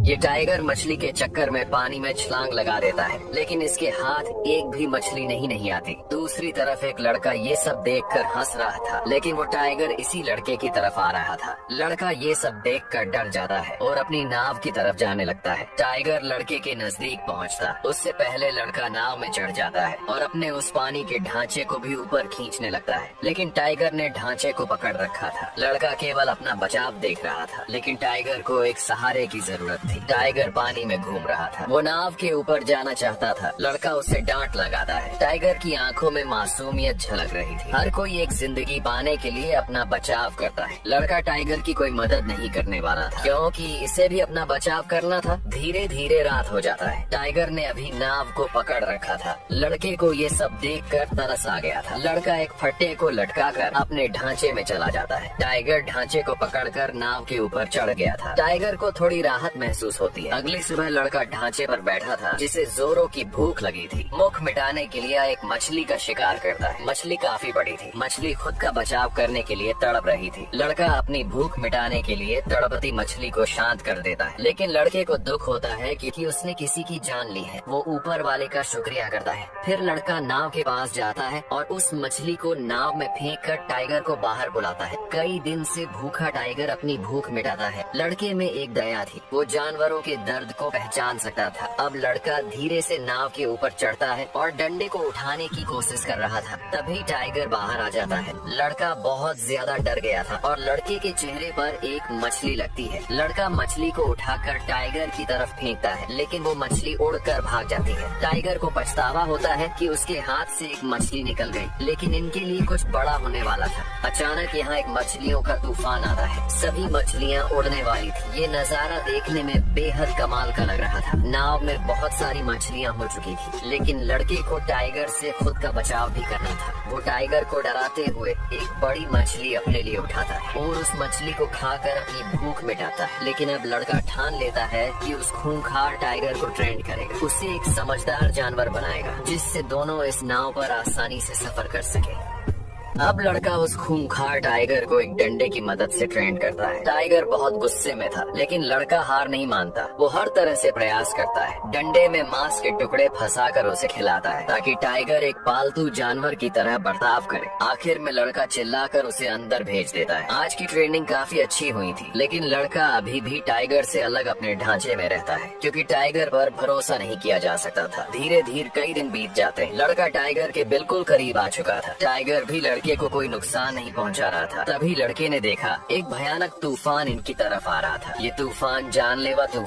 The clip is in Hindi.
ये टाइगर मछली के चक्कर में पानी में छलांग लगा देता है, लेकिन इसके हाथ एक भी मछली नहीं आती। दूसरी तरफ एक लड़का ये सब देखकर हंस रहा था, लेकिन वो टाइगर इसी लड़के की तरफ आ रहा था। लड़का ये सब देखकर डर जाता है और अपनी नाव की तरफ जाने लगता है। टाइगर लड़के के नजदीक पहुंचता, उससे पहले लड़का नाव में चढ़ जाता है और अपने उस पानी के ढांचे को भी ऊपर खींचने लगता है, लेकिन टाइगर ने ढांचे को पकड़ रखा था। लड़का केवल अपना बचाव देख रहा था, लेकिन टाइगर को एक सहारे की जरूरत थी। टाइगर पानी में घूम रहा था, वो नाव के ऊपर जाना चाहता था। लड़का उसे डांट लगाता है। टाइगर की आंखों में मासूमियत झलक रही थी। हर कोई एक जिंदगी पाने के लिए अपना बचाव करता है। लड़का टाइगर की कोई मदद नहीं करने वाला था, क्योंकि इसे भी अपना बचाव करना था। धीरे धीरे रात हो जाता है। टाइगर ने अभी नाव को पकड़ रखा था। लड़के को ये सब देखकर तरस आ गया था। लड़का एक फट्टे को लटकाकर अपने ढांचे में चला जाता है। टाइगर ढांचे को पकड़कर नाव के ऊपर चढ़ गया था। टाइगर को थोड़ी राहत महसूस होती है। अगली सुबह लड़का ढांचे पर बैठा था, जिसे जोरों की भूख लगी थी। भूख मिटाने के लिए एक मछली का शिकार करता है। मछली काफी बड़ी थी। मछली खुद का बचाव करने के लिए तड़प रही थी। लड़का अपनी भूख मिटाने के लिए तड़पती मछली को शांत कर देता है, लेकिन लड़के को दुख होता है कि उसने किसी की जान ली है। वो ऊपर वाले का शुक्रिया करता है। फिर लड़का नाव के पास जाता है और उस मछली को नाव में फेंक कर टाइगर को बाहर बुलाता है। कई दिन से भूखा टाइगर अपनी भूख मिटाता है। लड़के में एक दया थी, वो जानवरों के दर्द को पहचान सकता था। अब लड़का धीरे से नाव के ऊपर चढ़ता है और डंडे को उठाने की कोशिश कर रहा था। तभी टाइगर बाहर आ जाता है। लड़का बहुत ज्यादा डर गया था और लड़के के चेहरे पर एक मछली लगती है। लड़का मछली को उठाकर टाइगर की तरफ फेंकता है, लेकिन वो मछली उड़कर भाग जाती है। टाइगर को पछतावा होता है कि उसके हाथ से एक मछली निकल गई, लेकिन इनके लिए कुछ बड़ा होने वाला था। अचानक यहाँ एक मछलियों का तूफान आता है। सभी मछलियाँ उड़ने वाली थी। ये नजारा देखने में बेहद कमाल का लग रहा था। नाव में बहुत सारी मछलियाँ हो चुकी थी, लेकिन लड़के को टाइगर से खुद का बचाव भी करना था। वो टाइगर को डराते हुए एक बड़ी मछली अपने लिए उठाता है और उस मछली को खाकर अपनी भूख मिटाता है। लेकिन अब लड़का ठान लेता है कि उस खूंखार टाइगर को ट्रेंड करेगा, उसे एक समझदार जानवर बनाएगा, जिससे दोनों इस नाव पर आसानी से सफर कर सके। अब लड़का उस खूंखार टाइगर को एक डंडे की मदद से ट्रेन करता है। टाइगर बहुत गुस्से में था, लेकिन लड़का हार नहीं मानता। वो हर तरह से प्रयास करता है। डंडे में मांस के टुकड़े फंसाकर उसे खिलाता है, ताकि टाइगर एक पालतू जानवर की तरह बर्ताव करे। आखिर में लड़का चिल्लाकर उसे अंदर भेज देता है। आज की ट्रेनिंग काफी अच्छी हुई थी, लेकिन लड़का अभी भी टाइगर से अलग अपने ढांचे में रहता है, क्योंकि टाइगर पर भरोसा नहीं किया जा सकता था। धीरे धीरे कई दिन बीत जाते हैं। लड़का टाइगर के बिल्कुल करीब आ चुका था। टाइगर भी लड़के को कोई नुकसान नहीं पहुंचा रहा था। तभी लड़के ने देखा एक भयानक तूफान इनकी तरफ आ रहा था। ये तूफान जानलेवा तूफान